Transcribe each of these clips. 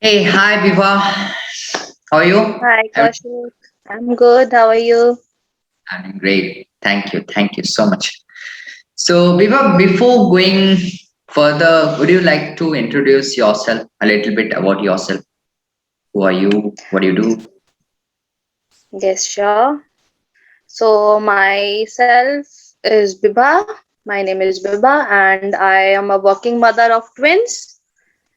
Hey, hi, Viva. How are you? Hi, Every- Kaushik. I'm good. How are you? I'm great. Thank you. Thank you so much. So, Viva, before going further, would you like to introduce yourself a little bit about yourself? Who are you? What do you do? Yes, sure. So, myself is Bibha. My name is Bibha, and I am a working mother of twins.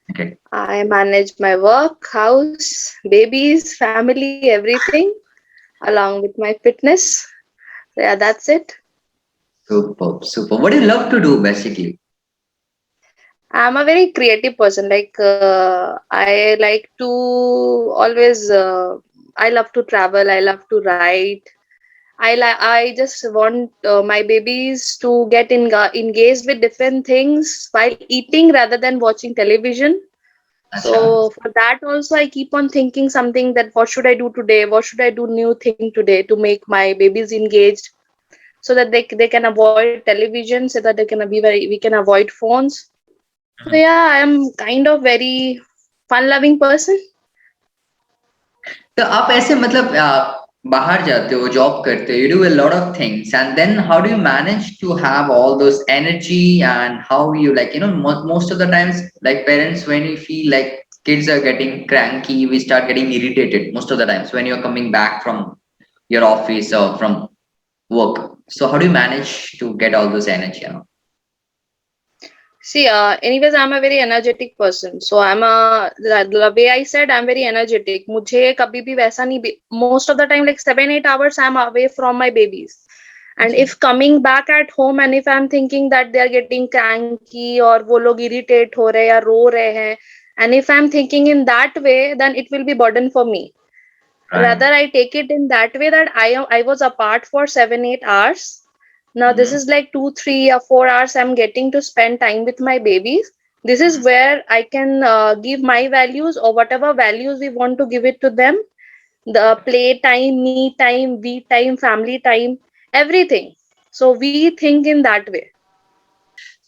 Okay. I manage my work, house, babies, family, everything, along with my fitness. So, yeah, that's it. Super, super. What do you love to do, basically? I'm a very creative person. I like to always. I love to travel. I love to write. I just want my babies to get engaged with different things while eating rather than watching television. Acha. So for that also I keep on thinking something that what should I do today? What should I do new thing today to make my babies engaged so that they can avoid television, so that they can be very we can avoid phones. So Mhm. yeah, I am kind of very fun loving person. तो आप ऐसे मतलब बाहर जाते हो job करते हो you do a lot of things and then how do you manage to have all those energy and how you like most of the times like parents when you feel like kids are getting cranky we start getting irritated most of the times when you're coming back from your office or from work so how do you manage to get all those energy. See, anyways, I'm a very energetic person. So the way I said, I'm very energetic. मुझे कभी भी वैसा नहीं most of the time like 7-8 hours I'm away from my babies. And अच्छा. if coming back at home and if I'm thinking that they are getting cranky or वो लोग irritate हो रहे या रो रहे हैं, and if I'm thinking in that way, then it will be burden for me. Right. Rather I take it in that way that I was apart for 7-8 hours. Now this Mhm. is like 2 3 or 4 hours I'm getting to spend time with my babies. This is where I can give my values or whatever values we want to give it to them. The play time, me time, we time, family time, everything. So we think in that way.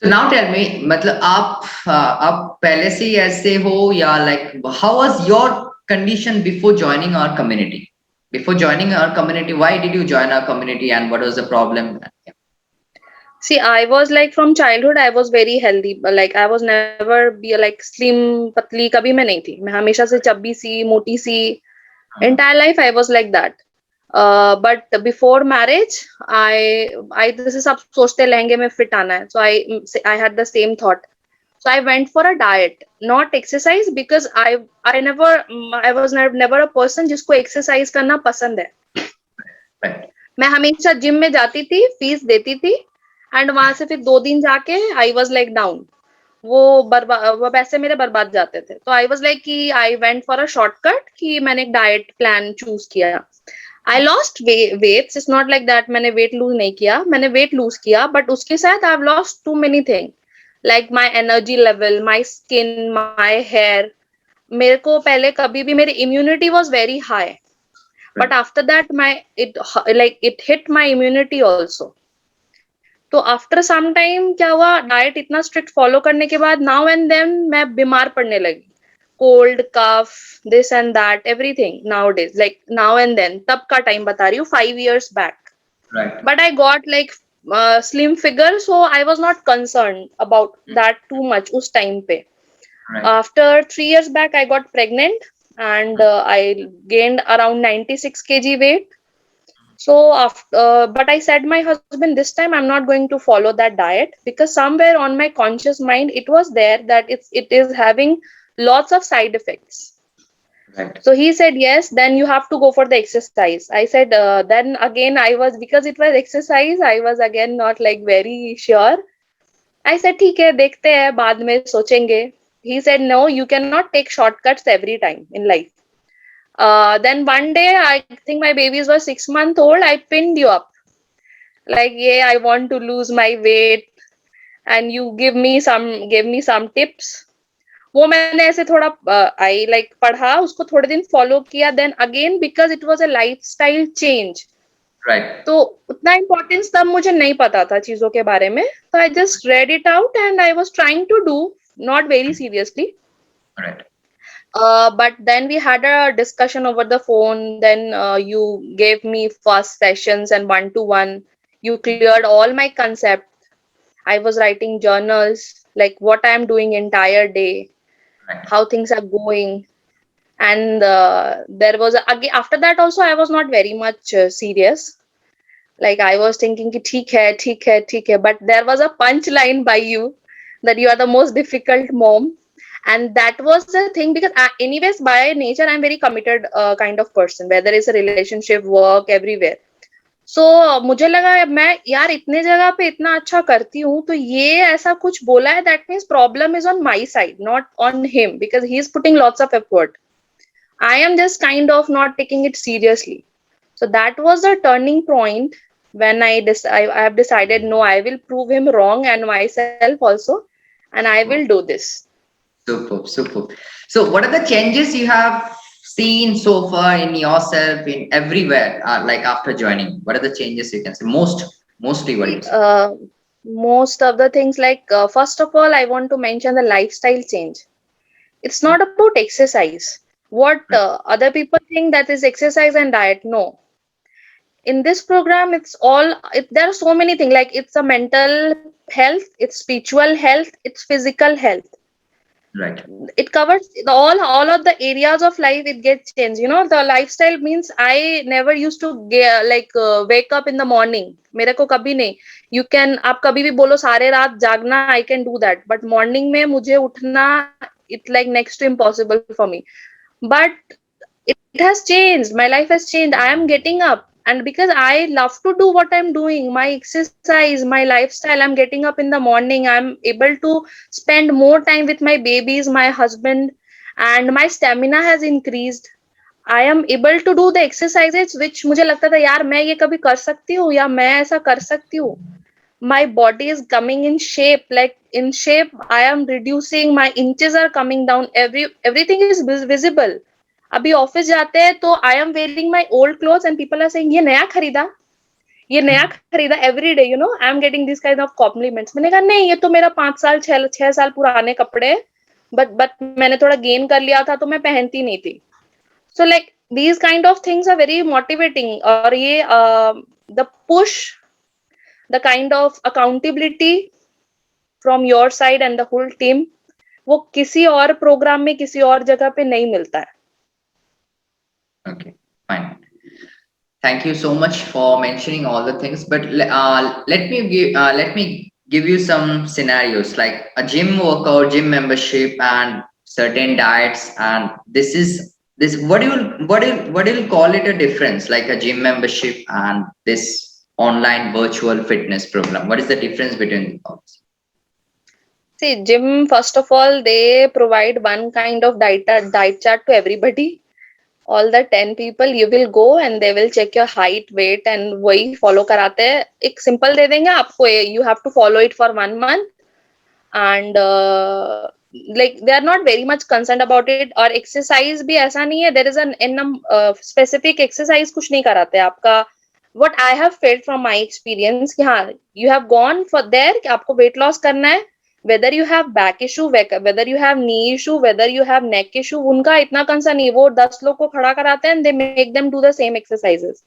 So now tell me मतलब आप पहले से ही ऐसे हो या like how was your condition before joining our community? Before joining our community, why did you join our community and what was the problem? See, I was like from childhood, I was very healthy. But like I was never be like slim, patli. कभी मैं नहीं थी. मैं हमेशा से चब्बी सी, मोटी सी. Entire life I was like that. But before marriage, I this is सब सोचते लहंगे में fit आना है. So I had the same thought. So I went for a diet, not exercise, because I was never a person जिसको exercise करना पसंद है. Right. मैं हमेशा जिम में जाती थी, फीस देती थी, एंड वहां से फिर 2 दिन जाके आई वॉज लाइक डाउन. वो पैसे मेरे बर्बाद जाते थे. तो आई वॉज लाइक कि I went for a shortcut कि मैंने एक डाइट प्लान चूज किया. I lost weights. It's not like that मैंने वेट लूज नहीं किया. मैंने वेट लूज किया, बट उसके साथ I have lost too many thing, like my energy level, my skin, my hair. मेरे को पहले कभी भी मेरी immunity was very high, but Right. after that my it hit my immunity also. तो आफ्टर सम टाइम क्या हुआ, diet इतना स्ट्रिक्ट फॉलो करने के बाद नाउ एंड देन मैं बीमार पड़ने लगी. Cold, cough, this and that, everything now days, like now and then. तब का टाइम बता रही हूँ, 5 years back. Right. But I got like slim figure, so I was not concerned about that too much उस time पे. Right. After 3 years back I got pregnant, and I gained around 96 kg weight. So after, but I said my husband, this time I'm not going to follow that diet, because somewhere on my conscious mind it was there that it is having lots of side effects. Right. So he said, yes, then you have to go for the exercise. I said, then again I was, because it was exercise, I was again not like very sure. I said, ठीक है, देखते हैं, बाद में सोचेंगे. He said, no, you cannot take shortcuts every time in life. Then one day, I think my babies were 6 months old. I pinned you up like, yeah, I want to lose my weight, and you give me some tips. वो मैंने ऐसे थोड़ा I like पढ़ा, उसको थोड़े दिन follow किया, then again because it was a lifestyle change. Right. तो उतना इम्पोर्टेंस तब मुझे नहीं पता था चीजों के बारे में. तो I just read it out and I was trying to do, not very seriously. Right. But then we had a discussion over the phone. Then you gave me first sessions and one to one. You cleared all my concept. I was writing journals, like what I am doing entire day, Right. how things are going. And there was again after that also I was not very much serious. Like I was thinking ki theek hai, but there was a punchline by you that you are the most difficult mom, and that was the thing because anyways by nature I'm very committed kind of person, whether it's a relationship, work, everywhere. So मुझे लगा मैं यार इतने जगह पे इतना अच्छा करती हूँ तो ये ऐसा कुछ बोला है, that means problem is on my side, not on him, because he is putting lots of effort. I am just kind of not taking it seriously. So that was the turning point when I have decided no, I will prove him wrong and myself also, and I will do this. Superb, superb. So, what are the changes you have seen so far in yourself, in everywhere, like after joining? What are the changes you can say? Mostly, what do See, you say? most of the things like first of all, I want to mention the lifestyle change. It's not about exercise. What Right, other people think that is exercise and diet. No, in this program there are so many things, like it's a mental health, it's spiritual health, it's physical health. right, It covers all of the areas of life. It gets changed, you know. The lifestyle means I never used to wake up in the morning. मेरे को कभी नहीं. You can आप कभी भी बोलो सारे रात जागना, I can do that, but morning में मुझे उठना, it like next to impossible for me. But it has changed, my life has changed. I am getting up, and because I love to do what I'm doing, my exercise, my lifestyle, I'm getting up in the morning, I'm able to spend more time with my babies, my husband, and my stamina has increased. I am able to do the exercises which मुझे लगता था यार मैं ये कभी कर सकती हूँ या मैं ऐसा कर सकती हूँ. My body is coming in shape, like in shape I am reducing, my inches are coming down, everything is visible. अभी ऑफिस जाते हैं तो I am wearing my old clothes and people are saying ये नया खरीदा, ये नया खरीदा, every day, you know, I am getting this kind of compliments. मैंने कहा नहीं, ये तो मेरा 5 साल 6 साल पुराने कपड़े हैं, बट मैंने थोड़ा गेन कर लिया था तो मैं पहनती नहीं थी. So like these kind of things are very motivating. और ये the push, the kind of accountability from your side and the whole team, वो किसी और प्रोग्राम में किसी और जगह पे नहीं मिलता है. okay, fine. Thank you so much for mentioning all the things. But let me give you some scenarios like a gym workout, gym membership, and certain diets. And this. What do you call it a difference? Like a gym membership and this online virtual fitness program. What is the difference between those? See, gym, first of all, they provide one kind of diet chart to everybody. All the 10 people, you will go and they will check your height, weight, and वही follow कराते हैं. एक simple दे देंगे आपको, you have to follow it for 1 month. And like they are not very much concerned about it. और exercise भी ऐसा नहीं है, there is an specific exercise कुछ नहीं कराते आपका. What I have felt from my experience कि हाँ, you have gone for there कि आपको weight loss करना है, whether you have back issue, whether you have knee issue, whether you have neck issue, उनका इतना कंसर्न नहीं. वो 10 लोग को खड़ा कराते हैं and they make them do the same exercises.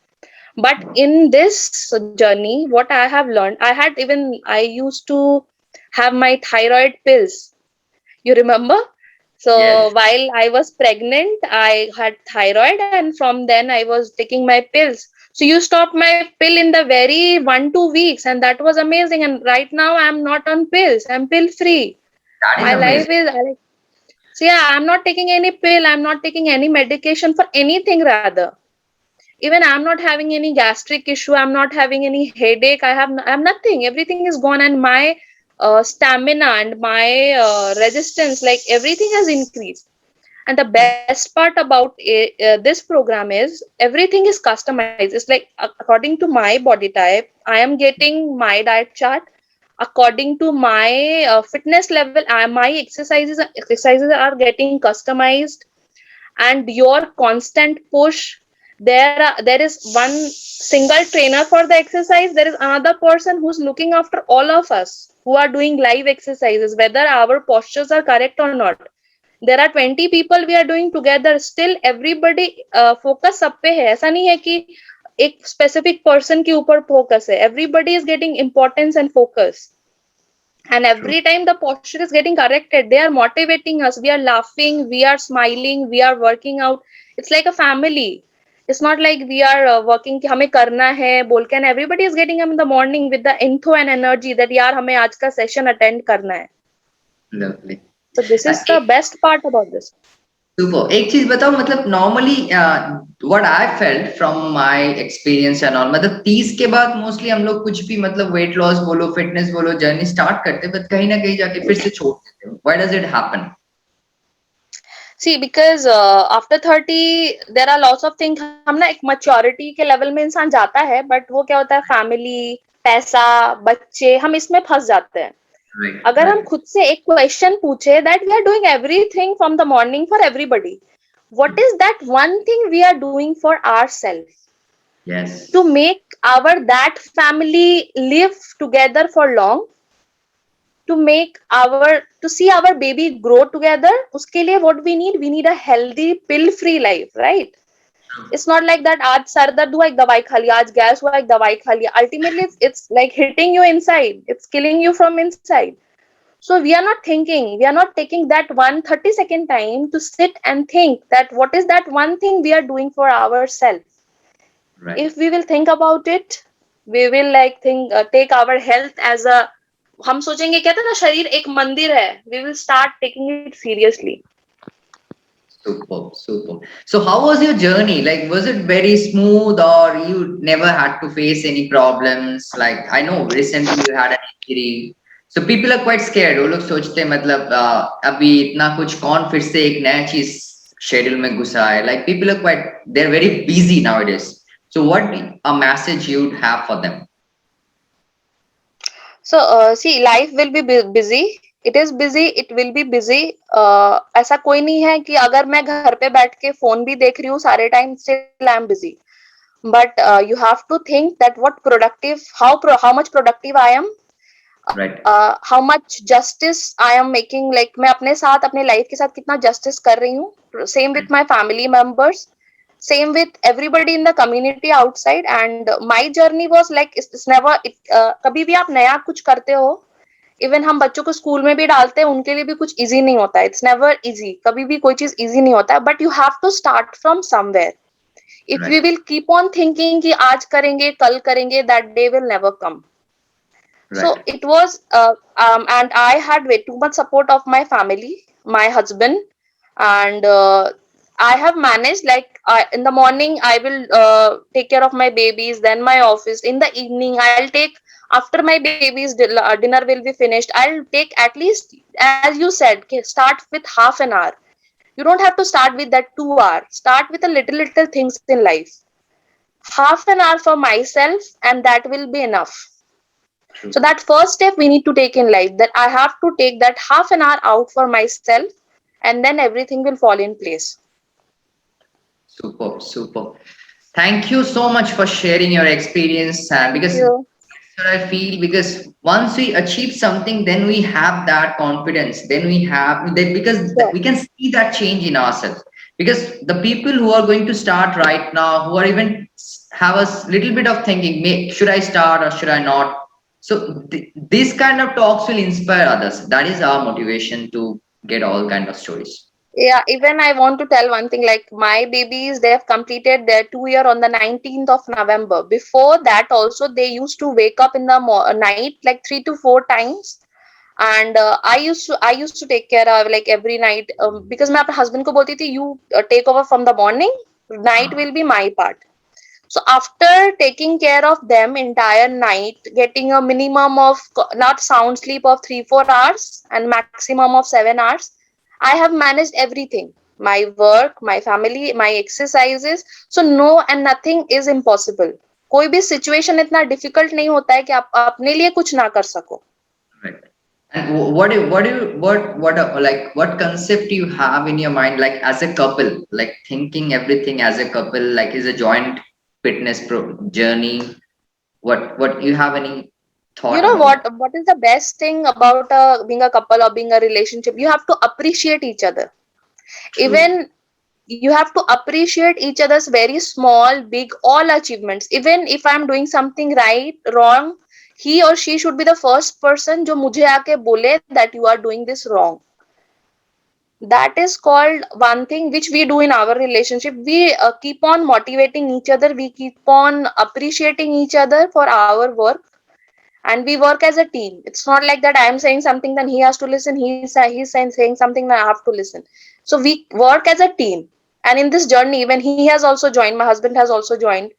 But in this journey, what I have learned, I used to have my thyroid pills. You remember? So Yes. while I was pregnant, I had thyroid, and from then I was taking my pills. So you stopped my pill in the very 1-2 weeks, and that was amazing. And right now I'm not on pills. I'm pill free. That is My life amazing. is so yeah, I'm not taking any pill, I'm not taking any medication for anything rather. Even I'm not having any gastric issue, I'm not having any headache, I'm nothing. Everything is gone, and my stamina and my resistance, like everything has increased. And the best part about this program is everything is customized. It's like according to my body type, I am getting my diet chart. According to my fitness level, my exercises are getting customized. And your constant push, there is one single trainer for the exercise, there is another person who's looking after all of us who are doing live exercises, whether our postures are correct or not. there are 20 people we are doing together, still everybody focus सब पे है. ऐसा नहीं है कि एक specific person के ऊपर focus है. Everybody is getting importance and focus. And every time the posture is getting corrected, they are motivating us. We are laughing, we are smiling, we are working out. It's like a family. It's not like we are working कि हमें करना है बोल के, and everybody is getting up in the morning with the info and energy that यार हमें आज का session attend करना है. Lovely. So this is the best part about this. Super. एक चीज बताओ, मतलब normally what I felt from my experience and all, मतलब 30 के बाद मोस्टली हम लोग कुछ भी मतलब weight loss बोलो, fitness बोलो, जर्नी स्टार्ट करते, बट कहीं ना कहीं जाके फिर से छोड़ देते हो. Why does it happen? See, because after 30 there are lots of things. हम ना एक maturity के level में इंसान जाता है, but वो क्या होता है, family, पैसा, बच्चे, हम इसमें फंस जाते हैं. Right. अगर हम खुद से एक क्वेश्चन पूछे that we are doing everything from the morning for everybody, what is that one thing we are doing for ourselves? Yes. To make our that family live together for long, to make to see our baby grow together, uske liye what we need a healthy pill free life, right? It's not like that aaj sar dard hua ek dawai kha liya, aaj gas hua ek dawai kha liya. Ultimately it's like hitting you inside, it's killing you from inside. So we are not thinking, we are not taking that 30-second time to sit and think that what is that one thing we are doing for ourselves. Right. If we will think about it, we will like think take our health as a, हम सोचेंगे, कहते हैं ना शरीर एक मंदिर है, we will start taking it seriously. Super, super. So how was your journey? Like, was it very smooth, or you never had to face any problems? Like, I know recently you had an injury. So people are quite scared. वो लोग सोचते हैं मतलब अभी इतना कुछ कौन फिर से एक नया चीज शेड्यूल में घुसा है. Like people are quite, they're very busy nowadays. So what a message you'd have for them? So see, life will be busy. It is busy, it will be busy. ऐसा कोई नहीं है कि अगर मैं घर पे बैठ के फोन भी देख रही हूँ सारे time, still I am busy. But you have to think that what productive, how much productive I am. Right. How much justice I am making, like मैं अपने साथ, अपने लाइफ के साथ कितना justice कर रही हूँ. Same with my family members, same with everybody in the community outside. And my journey was like it's never कभी भी आप नया कुछ करते हो, इवन हम बच्चों को स्कूल में भी डालते हैं, उनके लिए भी कुछ इजी नहीं होता है. इट्स नेवर इजी, कभी भी कोई चीज इजी नहीं होता है. But you have to start from somewhere. If we will keep on thinking कि आज करेंगे कल करेंगे, that day will never come. So it was and I had way too much support of my family, my husband, and I have managed, like in the morning I will take care of my babies, then my office. In the evening I'll take, after my babies dinner will be finished, I'll take at least, as you said, start with half an hour. You don't have to start with that 2 hours. Start with a little things in life. Half an hour for myself, and that will be enough. So that first step we need to take in life, that I have to take that half an hour out for myself, and then everything will fall in place. Super, super. Thank you so much for sharing your experience, because that's what I feel, because once we achieve something, then we have that confidence, then we have that, because we can see that change in ourselves. Because the people who are going to start right now, who are even have a little bit of thinking, should I start or should I not? So this kind of talks will inspire others. That is our motivation to get all kind of stories. Yeah, even I want to tell one thing, like my babies, they have completed their 2 year on the 19th of November. Before that also, they used to wake up in the night like 3 to 4 times. And I used to take care of like every night, because मैं अपने husband को बोलती थी, you take over from the morning, night will be my part. So after taking care of them entire night, getting a minimum of not sound sleep of 3-4 hours and maximum of 7 hours, I have managed everything. My work, my family, my exercises. So no and nothing is impossible. कोई भी situation इतना difficult नहीं होता है कि आप अपने लिए कुछ ना कर सको. Right. And what concept you have in your mind, like as a couple, like thinking everything as a couple, like is a joint fitness journey? What you have any thought? You know what is the best thing about being a couple or being a relationship? You have to appreciate each other. Even you have to appreciate each other's very small, big, all achievements. Even if I'm doing something right, wrong, he or she should be the first person जो मुझे आके बोले that you are doing this wrong. That is called one thing which we do in our relationship. We keep on motivating each other. We keep on appreciating each other for our work, and we work as a team. It's not like that I am saying something, then he has to listen. He's saying something, then I have to listen. So we work as a team. And in this journey, when he has also joined, my husband has also joined,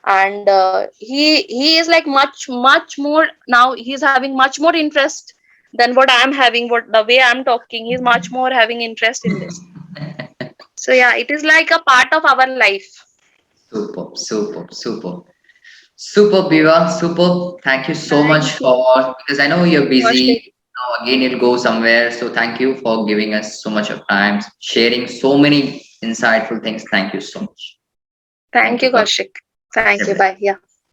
and he is like much more now. He's having much more interest than what I'm having. What the way I'm talking, he's much more having interest in this. So yeah, it is like a part of our life. Super, super, super. Super, Biva. Super. Thank you so much Thank you, for, because I know you're Kaushik. busy. Now again, you'll go somewhere. So thank you for giving us so much of time, sharing so many insightful things. Thank you so much. Thank Thank you you, for Kaushik. Thank you. everything. Bye. Yeah.